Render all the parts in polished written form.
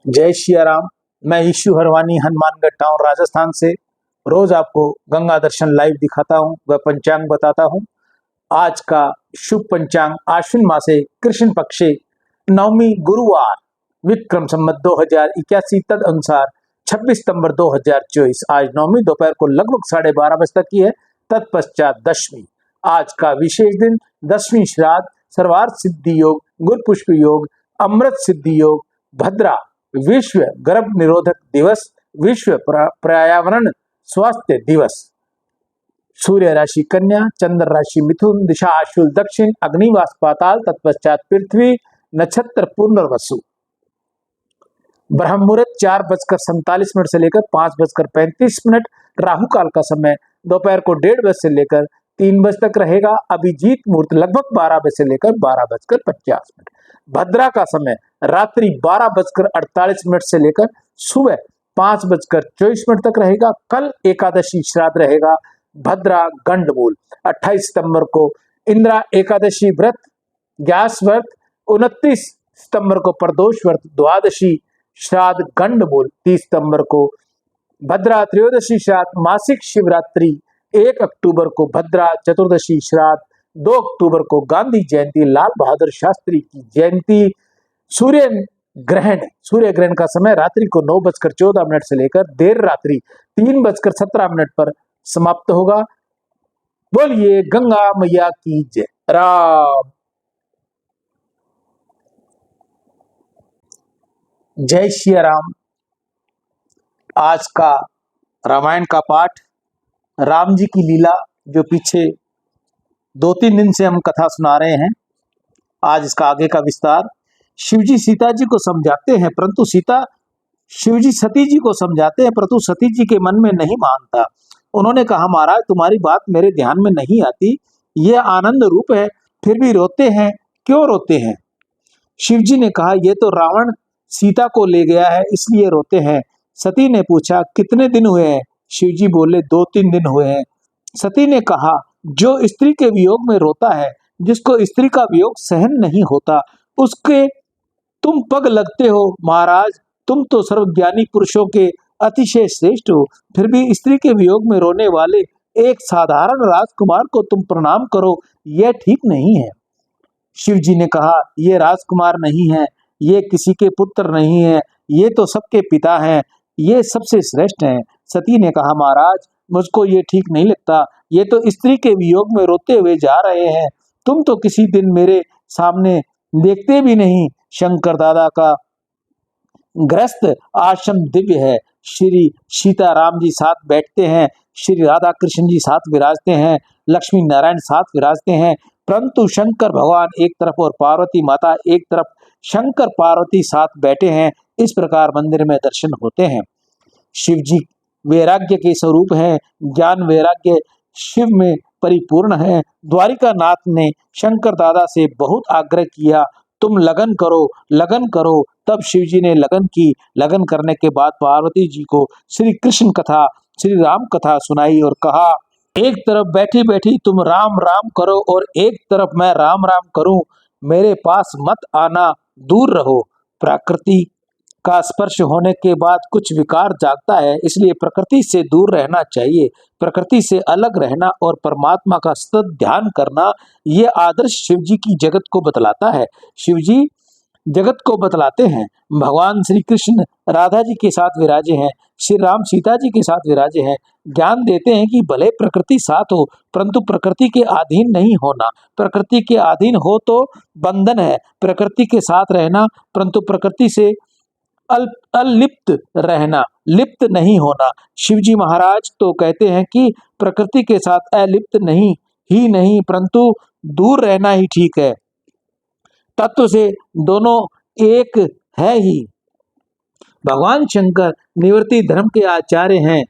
जय सिया राम। मैं issue Harwani Hanumangarh town Rajasthan से रोज आपको गंगा दर्शन लाइव दिखाता हूँ व पंचांग बताता हूँ। आज का शुभ पंचांग आश्विन मासे कृष्ण पक्षे नवमी गुरुवार विक्रम संवत 2081 तद अनुसार 26 सितंबर 2024 आज नवमी दोपहर को लगभग 12:30 बजे तक की है। तत्पश्चात दशमी। आज का विशेष दिन दशमी श्राद्ध, सर्वार्थ सिद्धि योग, गुरु पुष्प योग, अमृत सिद्धि योग, भद्रा, विश्व गर्भ निरोधक दिवस, विश्व पर्यावरण स्वास्थ्य दिवस। सूर्य राशि कन्या, चंद्र राशि मिथुन, दिशा अश्विन दक्षिण, अग्निवास पाताल, तत्पश्चात पृथ्वी, नक्षत्र पुनर्वसु। ब्रह्म मुहूर्त 4:47 से लेकर 5:35। राहु काल का समय दोपहर को 1:30 बजे से लेकर 3 बजे तक रहेगा। अभिजीत मुहूर्त लगभग 12 बजे से लेकर 12:50। भद्रा का समय रात्रि 12:48 से लेकर सुबह 5:24 तक रहेगा। कल एकादशी श्राद्ध रहेगा। भद्रा गंडमूल। 28 सितंबर को इंदिरा एकादशी व्रत, ग्यास व्रत, 29 सितंबर को प्रदोष व्रत, द्वादशी श्राद्ध गंडमूल, 30 सितंबर को भद्रा त्रयोदशी श्राद्ध, मासिक शिवरात्रि, 1 अक्टूबर को भद्रा चतुर्दशी श्राद्ध, 2 अक्टूबर को गांधी जयंती, लाल बहादुर शास्त्री की जयंती। सूर्य ग्रहण का समय रात्रि को 9:14 से लेकर देर रात्रि 3:17 पर समाप्त होगा। बोलिए गंगा मैया की जय। राम। जय सिया राम। आज का रामायण का पाठ, राम जी की लीला जो पीछे 2-3 दिन से हम कथा सुना रहे हैं, आज इसका आगे का विस्तार। शिवजी सीता जी को समझाते हैं परंतु शिवजी सती जी को समझाते हैं परंतु सती जी के मन में नहीं मानता। उन्होंने कहा, महाराज तुम्हारी बात मेरे ध्यान में नहीं आती, ये आनंद रूप है फिर भी रोते हैं, क्यों रोते हैं? शिवजी ने कहा, ये तो रावण सीता को ले गया है इसलिए रोते हैं। सती ने पूछा, कितने दिन हुए हैं? शिवजी बोले, 2-3 दिन हुए हैं। सती ने कहा, जो स्त्री के वियोग में रोता है, जिसको स्त्री का वियोग सहन नहीं होता, उसके तुम पग लगते हो। महाराज तुम तो सर्वज्ञानी पुरुषों के अतिशय श्रेष्ठ हो, फिर भी स्त्री के वियोग में रोने वाले एक साधारण राजकुमार को तुम प्रणाम करो, यह ठीक नहीं है। शिवजी ने कहा, ये राजकुमार नहीं है, ये किसी के पुत्र नहीं है, ये तो सबके पिता हैं, ये सबसे श्रेष्ठ हैं। सती ने कहा, महाराज मुझको ये ठीक नहीं लगता, ये तो स्त्री के वियोग में रोते हुए जा रहे हैं, तुम तो किसी दिन मेरे सामने देखते भी नहीं। शंकर दादा का ग्रस्त आश्रम दिव्य है। श्री सीता राम जी साथ बैठते हैं, श्री राधा कृष्ण जी साथ विराजते हैं, लक्ष्मी नारायण साथ विराजते हैं, परंतु शंकर भगवान एक तरफ और पार्वती माता एक तरफ, शंकर पार्वती साथ बैठे हैं। इस प्रकार मंदिर में दर्शन होते हैं। शिव जी वैराग्य के स्वरूप हैं, ज्ञान वैराग्य शिव में परिपूर्ण है। द्वारिका नाथ ने शंकर दादा से बहुत आग्रह किया, तुम लगन करो, लगन करो। तब शिव जी ने लगन की। लगन करने के बाद पार्वती जी को श्री कृष्ण कथा, श्री राम कथा सुनाई और कहा, एक तरफ बैठी बैठी तुम राम राम करो और एक तरफ मैं राम राम करूं, मेरे पास मत आना, दूर रहो। प्रकृति का स्पर्श होने के बाद कुछ विकार जागता है, इसलिए प्रकृति से दूर रहना चाहिए। प्रकृति से अलग रहना और परमात्मा का सतत ध्यान करना, ये आदर्श शिव जी की जगत को बतलाता है। शिव जी जगत को बतलाते हैं। भगवान श्री कृष्ण राधा जी के साथ विराजे हैं, श्री राम सीता जी के साथ विराजे हैं। ज्ञान देते हैं कि भले प्रकृति साथ हो परंतु प्रकृति के अधीन नहीं होना। प्रकृति के अधीन हो तो बंधन है, प्रकृति के साथ रहना परंतु प्रकृति से अलिप्त रहना, लिप्त नहीं होना। शिवजी महाराज तो कहते हैं कि प्रकृति के साथ अलिप्त नहीं परंतु दूर रहना ही ठीक है। तत्व से दोनों एक है ही। भगवान शंकर निवृत्ति धर्म के आचार्य हैं।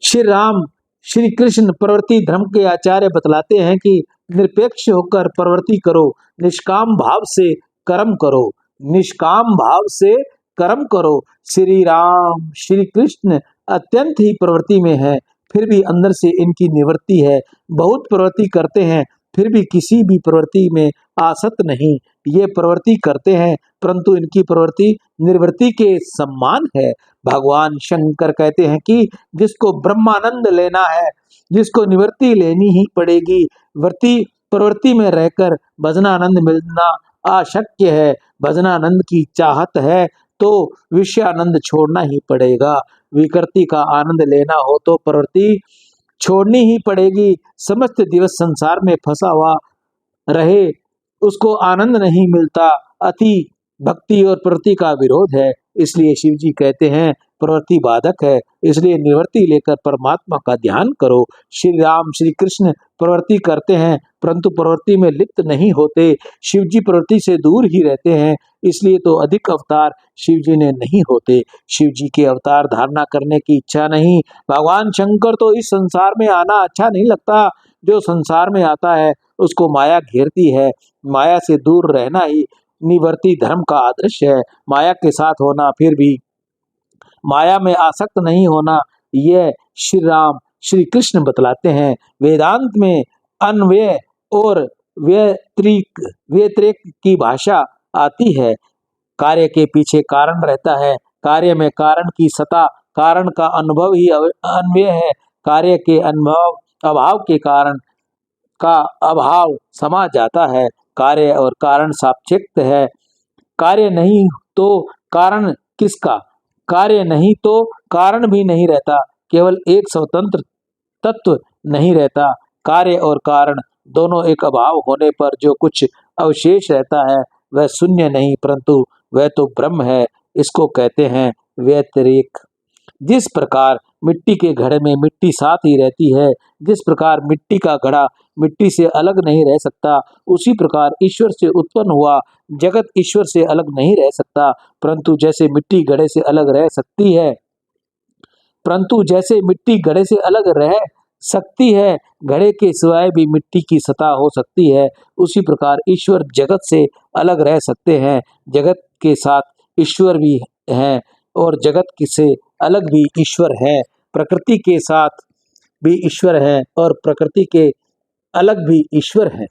श्री राम श्री कृष्ण प्रवृत्ति धर्म के आचार्य बतलाते हैं कि निरपेक्ष होकर प्रवृत्ति करो, निष्काम भाव से कर्म करो, निष्काम भाव से कर्म करो। श्री राम श्री कृष्ण अत्यंत ही प्रवृत्ति में है, फिर भी अंदर से इनकी निवृत्ति है। बहुत प्रवृत्ति करते हैं फिर भी किसी भी प्रवृत्ति में आसक्त नहीं। ये प्रवृत्ति करते हैं, परंतु इनकी प्रवृत्ति निर्वृत्ति के समान है। भगवान शंकर कहते हैं कि जिसको ब्रह्मानंद लेना है, जिसको निवृत्ति लेनी ही पड़ेगी, वृत्ति प्रवृत्ति में रहकर भजनानंद मिलना अशक्य है। भजनानंद की चाहत है तो विषयानंद छोड़ना ही पड़ेगा। विकृति का आनंद लेना हो तो प्रवृत्ति छोड़नी ही पड़ेगी। समस्त दिवस संसार में फंसा हुआ रहे, उसको आनंद नहीं मिलता। अति भक्ति और प्रवृत्ति का विरोध है, इसलिए शिव जी कहते हैं प्रवृत्ति बाधक है, इसलिए निवृत्ति लेकर परमात्मा का ध्यान करो। श्री राम श्री कृष्ण प्रवृत्ति करते हैं, परंतु प्रवृत्ति में लिप्त नहीं होते। शिव जी प्रवृत्ति से दूर ही रहते हैं, इसलिए तो अधिक अवतार शिव जी ने नहीं होते। शिव जी के अवतार धारणा करने की इच्छा नहीं। भगवान शंकर तो इस संसार में आना अच्छा नहीं लगता। जो संसार में आता है उसको माया घेरती है। माया से दूर रहना ही निवृत्ति धर्म का आदर्श है। माया के साथ होना, फिर भी माया में आसक्त नहीं होना, यह श्री राम श्री कृष्ण बतलाते हैं। वेदांत में अन्वय और व्यतिरेक की भाषा आती है। कार्य के पीछे कारण रहता है, कार्य में कारण की सत्ता, कारण का अनुभव ही अन्वय है। कार्य के अनुभव अभाव के कारण का अभाव समा जाता है। कार्य और कारण सापेक्ष है। कार्य नहीं तो कारण किसका? कार्य नहीं तो कारण भी नहीं रहता। केवल एक स्वतंत्र तत्व नहीं रहता। कार्य और कारण दोनों एक अभाव होने पर जो कुछ अवशेष रहता है वह शून्य नहीं, परंतु वह तो ब्रह्म है। इसको कहते हैं व्यतिरेक। जिस प्रकार मिट्टी के घड़े में मिट्टी साथ ही रहती है, जिस प्रकार मिट्टी का घड़ा मिट्टी से अलग नहीं रह सकता, उसी प्रकार ईश्वर से उत्पन्न हुआ जगत ईश्वर से अलग नहीं रह सकता। परंतु जैसे मिट्टी घड़े से अलग रह सकती है, परंतु जैसे मिट्टी घड़े से अलग रह सकती है, घड़े के सिवाय भी मिट्टी की सतह हो सकती है, उसी प्रकार ईश्वर जगत से अलग रह सकते हैं। जगत के साथ ईश्वर भी हैं और जगत से अलग भी ईश्वर है। प्रकृति के साथ भी ईश्वर है और प्रकृति के अलग भी ईश्वर है।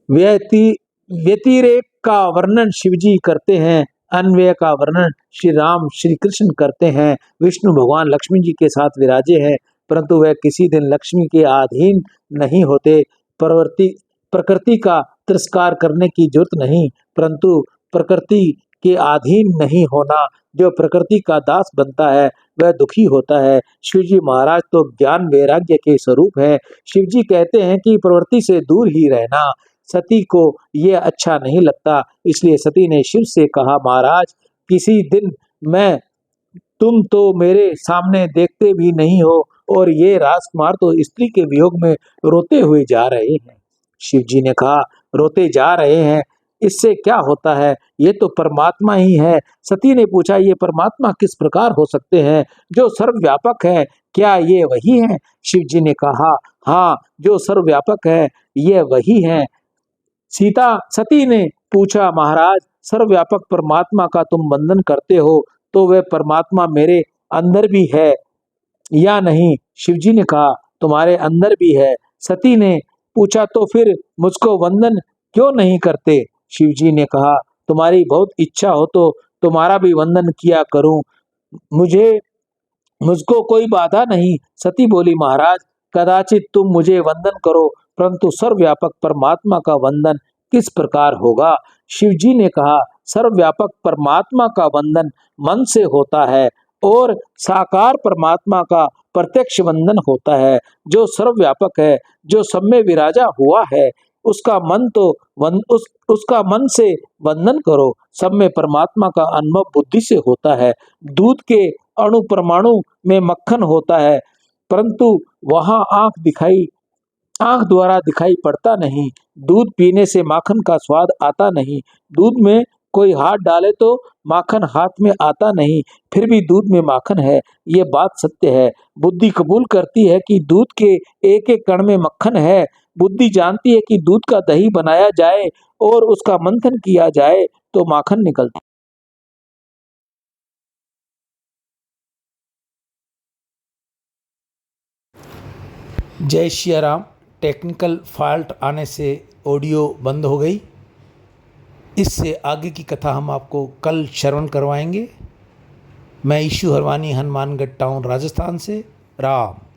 व्यतिरेक का वर्णन शिवजी करते हैं, अन्वय का वर्णन श्री राम श्री कृष्ण करते हैं। विष्णु भगवान लक्ष्मी जी के साथ विराजे हैं, परंतु वह किसी दिन लक्ष्मी के अधीन नहीं होते। प्रकृति का तिरस्कार करने की जरूरत नहीं, परंतु प्रकृति के अधीन नहीं होना। जो प्रकृति का दास बनता है वह दुखी होता है। शिवजी महाराज तो ज्ञान वैराग्य के स्वरूप है। शिवजी कहते हैं कि प्रवृत्ति से दूर ही रहना। सती को यह अच्छा नहीं लगता, इसलिए सती ने शिव से कहा, महाराज किसी दिन मैं तुम तो मेरे सामने देखते भी नहीं हो और ये राजकुमार तो स्त्री के वियोग में रोते हुए जा रहे हैं। शिव जी ने कहा, रोते जा रहे हैं, इससे क्या होता है? ये तो परमात्मा ही है। सती ने पूछा, ये परमात्मा किस प्रकार हो सकते हैं जो सर्वव्यापक है? क्या ये वही है? शिव जी ने कहा, हाँ, जो सर्वव्यापक है ये वही है। सती ने पूछा, महाराज सर्वव्यापक परमात्मा का तुम वंदन करते हो, तो वह परमात्मा मेरे अंदर भी है या नहीं? शिवजी ने कहा, तुम्हारे अंदर भी है। सती ने पूछा, तो फिर मुझको वंदन क्यों नहीं करते? शिवजी ने कहा, तुम्हारी बहुत इच्छा हो तो तुम्हारा भी वंदन किया करूं, मुझको कोई बाधा नहीं। सती बोली, महाराज कदाचित तुम मुझे वंदन करो, परंतु सर्वव्यापक परमात्मा का वंदन किस प्रकार होगा? शिवजी ने कहा, सर्वव्यापक परमात्मा का वंदन मन से होता है और साकार परमात्मा का प्रत्यक्ष वंदन होता है। जो सर्वव्यापक है, जो सब में विराजा हुआ है, उसका उसका मन से वंदन करो। सब में परमात्मा का अनुभव बुद्धि से होता है। दूध के अणु परमाणु में मक्खन होता है, परंतु वहां आंख द्वारा दिखाई पड़ता नहीं। दूध पीने से माखन का स्वाद आता नहीं। दूध में कोई हाथ डाले तो माखन हाथ में आता नहीं, फिर भी दूध में माखन है, ये बात सत्य है। बुद्धि कबूल करती है कि दूध के एक एक कण में मक्खन है। बुद्धि जानती है कि दूध का दही बनाया जाए और उसका मंथन किया जाए तो माखन निकलता। जय श्री राम। टेक्निकल फॉल्ट आने से ऑडियो बंद हो गई। इससे आगे की कथा हम आपको कल श्रवण करवाएंगे। मैं ईशु हरवानी, हनुमानगढ़ टाउन, राजस्थान से। राम।